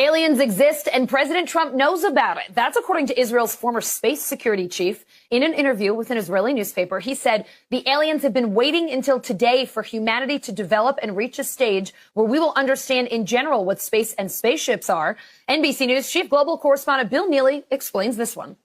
Aliens exist and President Trump knows about it. That's according to Israel's former space security chief. In an interview with an Israeli newspaper, he said the aliens have been waiting until today for humanity to develop and reach a stage where we will understand in general what space and spaceships are. NBC News chief global correspondent Bill Neely explains this one.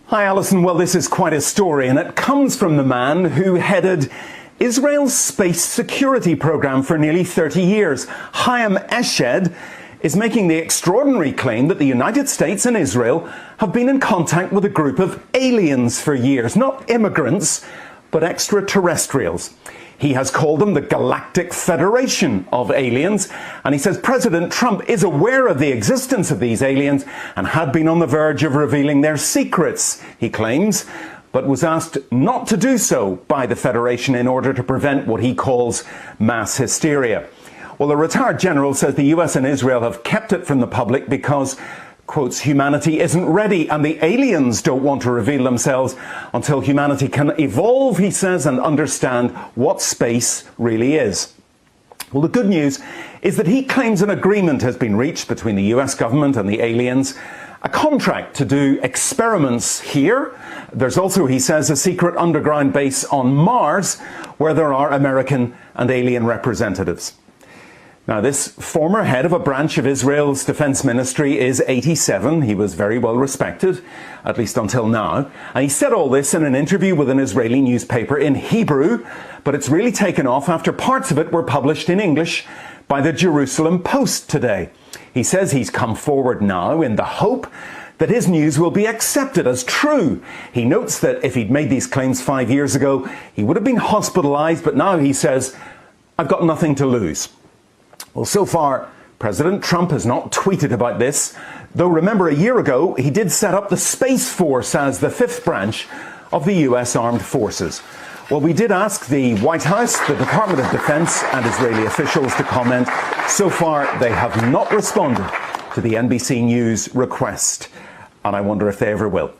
Hi, Alison. Well, this is quite a story, and it comes from the man who headed Israel's space security program for nearly 30 years. Chaim Eshed is making the extraordinary claim that the United States and Israel have been in contact with a group of aliens for years. Not immigrants, but extraterrestrials. He has called them the Galactic Federation of Aliens, and he says President Trump is aware of the existence of these aliens and had been on the verge of revealing their secrets, he claims, but was asked not to do so by the Federation in order to prevent what he calls mass hysteria. Well, the retired general says the US and Israel have kept it from the public because, quotes, humanity isn't ready and the aliens don't want to reveal themselves until humanity can evolve, he says, and understand what space really is. Well, the good news is that he claims an agreement has been reached between the US government and the aliens, a contract to do experiments here. There's also, he says, a secret underground base on Mars where there are American and alien representatives. Now, this former head of a branch of Israel's defense ministry is 87. He was very well respected, at least until now. And he said all this in an interview with an Israeli newspaper in Hebrew, but it's really taken off after parts of it were published in English by the Jerusalem Post today. He says he's come forward now in the hope that his news will be accepted as true. He notes that if he'd made these claims 5 years ago, he would have been hospitalized, but now he says, I've got nothing to lose. Well, so far, President Trump has not tweeted about this, though remember a year ago he did set up the Space Force as the fifth branch of the US Armed Forces. Well, we did ask the White House, the Department of Defense and Israeli officials to comment. So far, they have not responded to the NBC News request, and I wonder if they ever will.